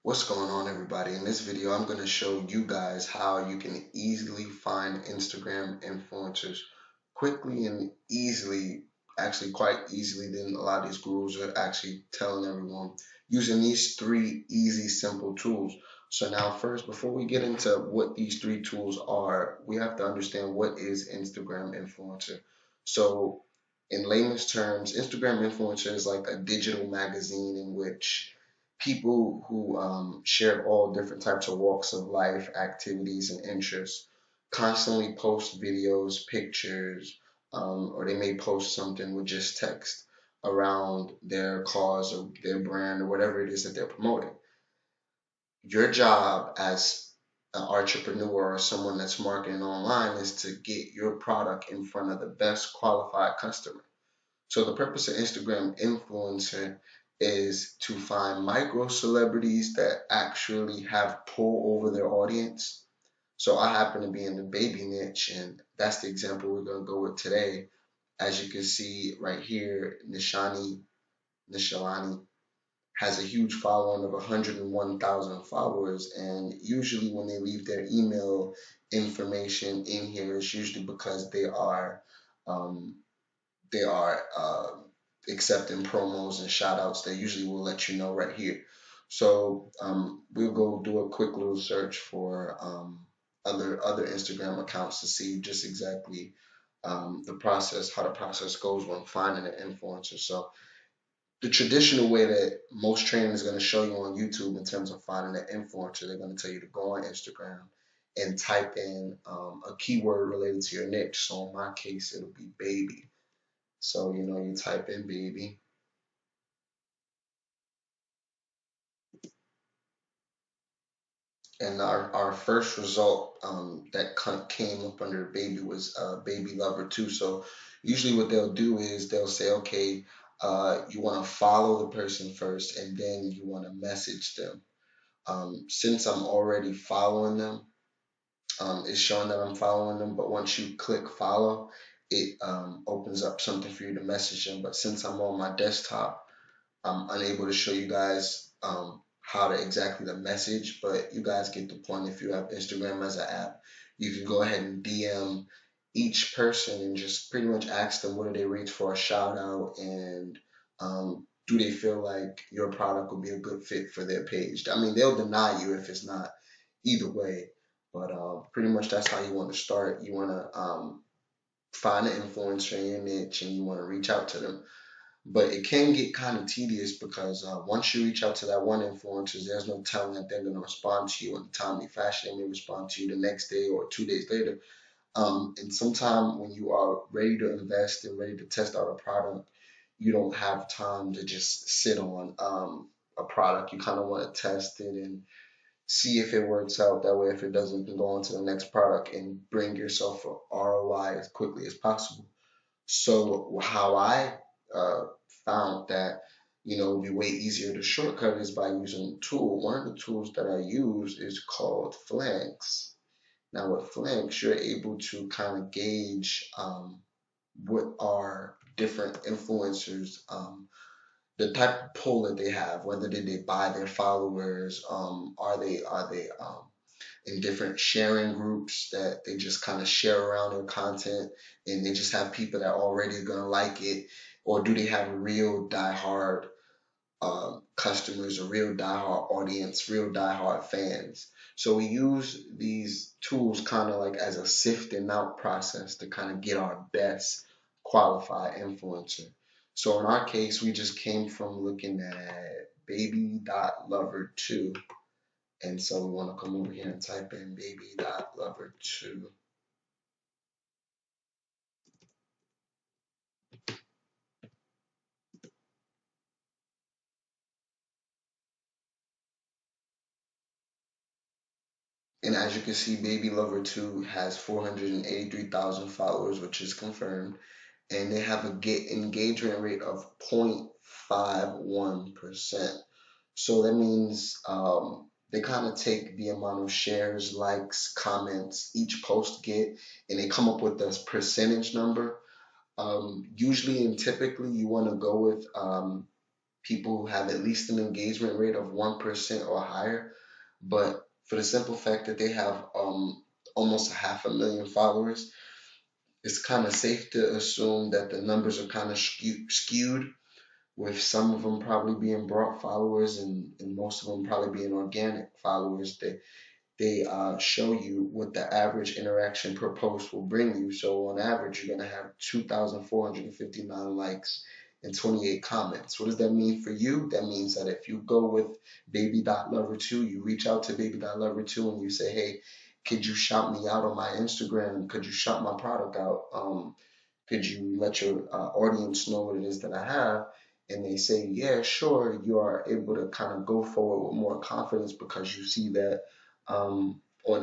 What's going on, everybody? In this video, I'm going to show you guys how you can easily find Instagram influencers quickly and easily, actually quite easily than a lot of these gurus are actually telling everyone, using these three easy, simple tools. So now first, before we get into what these three tools are, we have to understand what is Instagram influencer. So in layman's terms, Instagram influencer is like a digital magazine in which people who share all different types of walks of life, activities, and interests constantly post videos, pictures, or they may post something with just text around their cause or their brand or whatever it is that they're promoting. Your job as an entrepreneur or someone that's marketing online is to get your product in front of the best qualified customer. So the purpose of Instagram influencer is to find micro celebrities that actually have pull over their audience. So I happen to be in the baby niche, and that's the example we're gonna go with today. As you can see right here, Nishalani has a huge following of 101,000 followers, and usually when they leave their email information in here, it's usually because um, they are accepting promos and shout outs. They usually will let you know right here. So we'll go do a quick little search for other Instagram accounts to see just exactly the process, how the process goes when finding an influencer. So the traditional way that most training is going to show you on YouTube in terms of finding an influencer, they're going to tell you to go on Instagram and type in a keyword related to your niche. So in my case, it'll be baby. So, you type in baby, and our first result that came up under baby was baby lover too. So, usually what they'll do is they'll say, okay, you want to follow the person first, and then you want to message them. Since I'm already following them, it's showing that I'm following them, but once you click follow, it opens up something for you to message them. But since I'm on my desktop, I'm unable to show you guys how to exactly the message, but you guys get the point. If you have Instagram as an app, you can go ahead and DM each person and just pretty much ask them what do they rate for a shout out, and do they feel like your product will be a good fit for their page. I mean, they'll deny you if it's not, either way, but pretty much that's how you want to start. You want to find an influencer in your niche and you want to reach out to them, but it can get kind of tedious because once you reach out to that one influencer, there's no telling that they're going to respond to you in a timely fashion. They may respond to you the next day or 2 days later. And sometime when you are ready to invest and ready to test out a product, you don't have time to just sit on a product. You kind of want to test it and see if it works out. That way, if it doesn't, you can go on to the next product and bring yourself a ROI as quickly as possible. So how I uh, found that it would be way easier to shortcut is by using a tool. One of the tools that I use is called Flanks. Now with Flanks, you're able to kind of gauge what are different influencers, the type of pull that they have, whether did they buy their followers, are they in different sharing groups that they just kind of share around their content, and they just have people that already are going to like it, or do they have real diehard customers, a real diehard audience, real diehard fans. So we use these tools kind of like as a sifting out process to kind of get our best qualified influencer. So in our case, we just came from looking at baby.lover2, and so we want to come over here and type in baby.lover2. And as you can see, Baby Lover 2 has 483,000 followers, which is confirmed. And they have a get engagement rate of 0.51%. So that means they kind of take the amount of shares, likes, comments each post get, and they come up with this percentage number. Usually and typically, you want to go with people who have at least an engagement rate of 1% or higher. But for the simple fact that they have almost a half a million followers, it's kind of safe to assume that the numbers are kind of skewed, with some of them probably being brought followers and most of them probably being organic followers. They show you what the average interaction per post will bring you. So on average, you're going to have 2,459 likes and 28 comments. What does that mean for you? That means that if you go with baby.lover2, you reach out to baby.lover2 and you say, hey, could you shout me out on my Instagram? Could you shout my product out? Could you let your audience know what it is that I have? And they say, yeah, sure, you are able to kind of go forward with more confidence because you see that on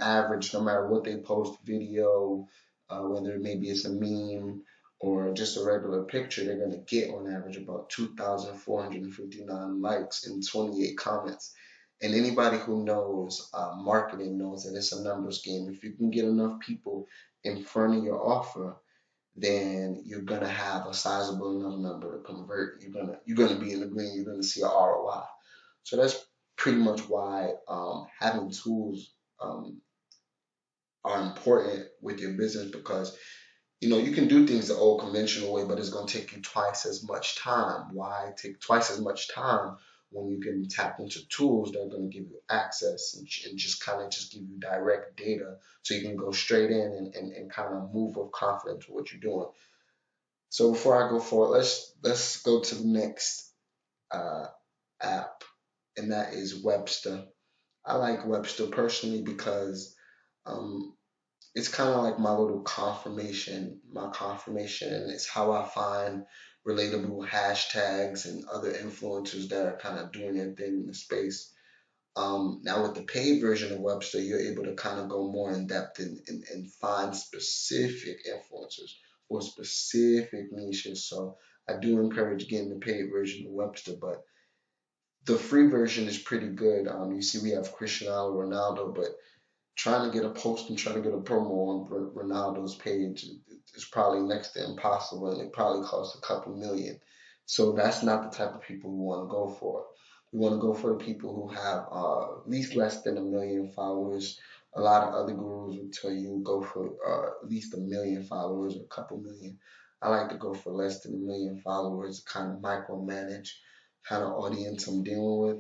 average, no matter what they post, video, whether maybe it's a meme or just a regular picture, they're going to get on average about 2,459 likes and 28 comments. And anybody who knows marketing knows that it's a numbers game. If you can get enough people in front of your offer, then you're gonna have a sizable enough number to convert. You're gonna be in the green. You're gonna see a ROI. So that's pretty much why having tools um, are important with your business, because you can do things the old conventional way, but it's going to take you twice as much time. Why take twice as much time when you can tap into tools that are going to give you access and just kind of just give you direct data so you can go straight in and kind of move with confidence with what you're doing. So before I go forward, let's go to the next uh, app, and that is Webster. I like Webster personally because um, it's kind of like my little confirmation. My confirmation is how I find relatable hashtags and other influencers that are kind of doing their thing in the space. Now with the paid version of Webster, you're able to kind of go more in depth and find specific influencers for specific niches. So I do encourage getting the paid version of Webster, but the free version is pretty good. You see, we have Cristiano Ronaldo, but trying to get a post and trying to get a promo on Ronaldo's page is probably next to impossible, and it probably costs a couple million. So that's not the type of people we want to go for. We want to go for the people who have at least less than a million followers. A lot of other gurus will tell you go for at least a million followers or a couple million. I like to go for less than a million followers, kind of micromanage kind of audience I'm dealing with,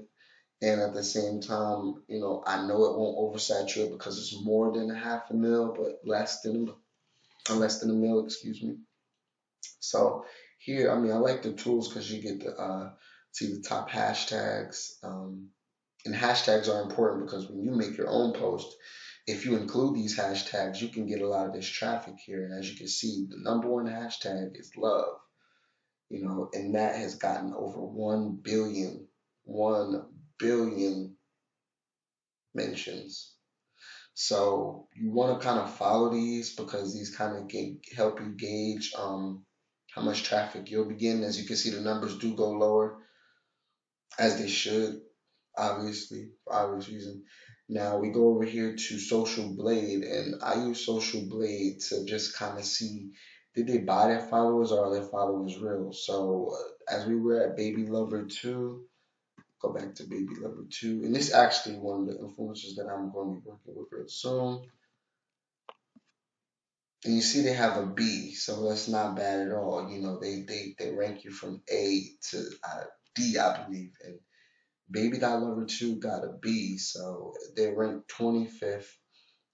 and at the same time, I know it won't oversaturate because it's more than a half a mil, but less than a mil, excuse me. So here, I mean, I like the tools because you get to see the top hashtags, and hashtags are important because when you make your own post, if you include these hashtags, you can get a lot of this traffic here. And as you can see, the number one hashtag is love, and that has gotten over 1 billion mentions. So you want to kind of follow these because these kind of can help you gauge how much traffic you'll be getting. As you can see, the numbers do go lower as they should, obviously, for obvious reason. Now we go over here to Social Blade, and I use Social Blade to just kind of see, did they buy their followers or are their followers real? So as we were at Baby Lover 2, go back to Baby Lover 2, and this is actually one of the influencers that I'm going to be working with real soon. And you see they have a B, so that's not bad at all. They rank you from A to D, I believe. And Baby Dot Lover 2 got a B, so they're ranked 25th.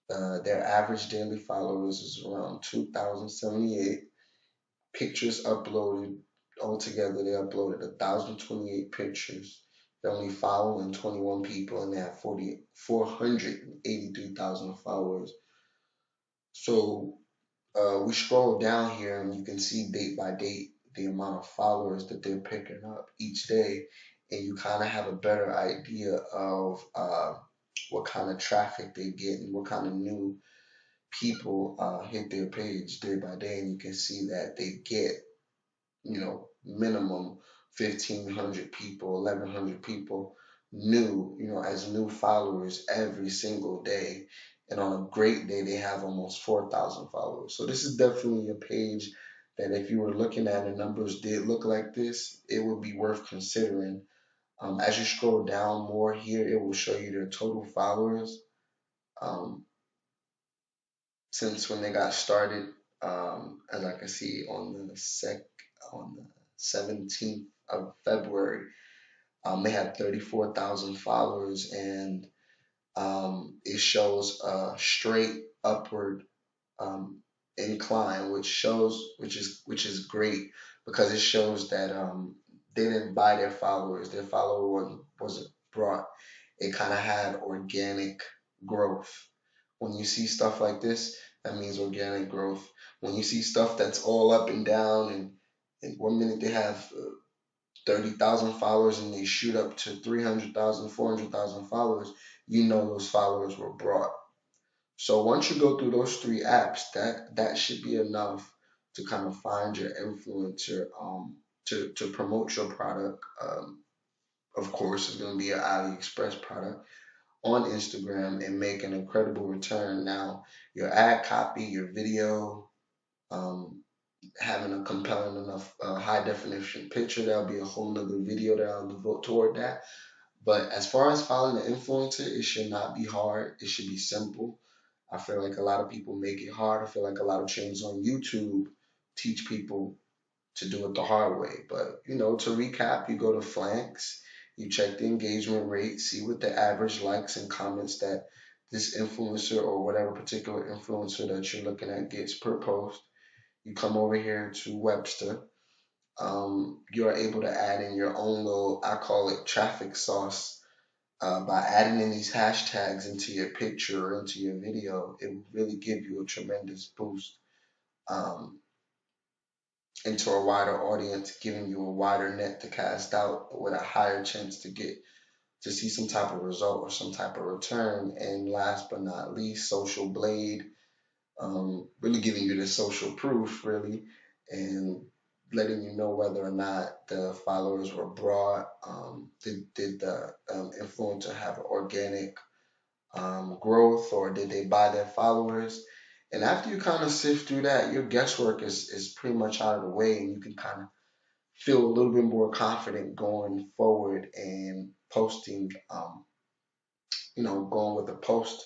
Their average daily followers is around 2,078. Pictures uploaded altogether, they uploaded 1,028 pictures. They're only following 21 people, and they have 483,000 followers. So we scroll down here and you can see date by date the amount of followers that they're picking up each day, and you kind of have a better idea of what kind of traffic they get and what kind of new people hit their page day by day. And you can see that they get, minimum 1,500 people, 1,100 people new, as new followers every single day. And on a great day, they have almost 4,000 followers. So this is definitely a page that if you were looking at the numbers did look like this, it would be worth considering. As you scroll down more here, it will show you their total followers um, since when they got started. As I can see on the 17th of February, they had 34,000 followers, and it shows a straight upward um, incline, which is great because it shows that they didn't buy their followers. Their follower wasn't brought. It kind of had organic growth. When you see stuff like this, that means organic growth. When you see stuff that's all up and down, and 1 minute they have 30,000 followers and they shoot up to 300,000, 400,000 followers, you know those followers were brought. So once you go through those three apps, that should be enough to kind of find your influencer to promote your product. Of course, it's going to be an AliExpress product on Instagram and make an incredible return. Now, your ad copy, your video, um, having a compelling enough high definition picture, that'll be a whole nother video that I'll devote toward that. But as far as following an influencer, it should not be hard. It should be simple. I feel like a lot of people make it hard. I feel like a lot of channels on YouTube teach people to do it the hard way. But to recap, you go to Flanks, you check the engagement rate, see what the average likes and comments that this influencer or whatever particular influencer that you're looking at gets per post. You come over here to Webster. You're able to add in your own little, I call it traffic sauce, by adding in these hashtags into your picture or into your video. It will really give you a tremendous boost um, into a wider audience, giving you a wider net to cast out with a higher chance to see some type of result or some type of return. And last but not least, Social Blade, really giving you the social proof, really, and letting you know whether or not the followers were brought. Did the influencer have organic growth, or did they buy their followers? And after you kind of sift through that, your guesswork is pretty much out of the way, and you can kind of feel a little bit more confident going forward and posting, going with a post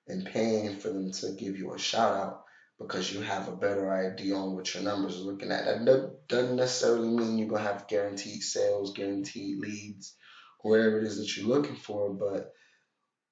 and paying for them to give you a shout out because you have a better idea on what your numbers are looking at. That doesn't necessarily mean you're going to have guaranteed sales, guaranteed leads, wherever it is that you're looking for, but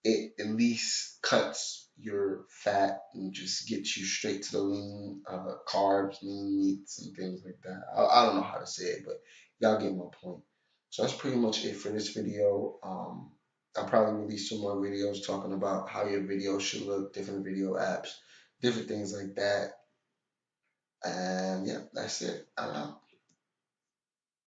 it at least cuts your fat and just gets you straight to the lean carbs, lean meats, and things like that. I don't know how to say it, but y'all get my point. So that's pretty much it for this video. I'll probably release some more videos talking about how your video should look, different video apps, different things like that. And yeah, that's it. I'm out.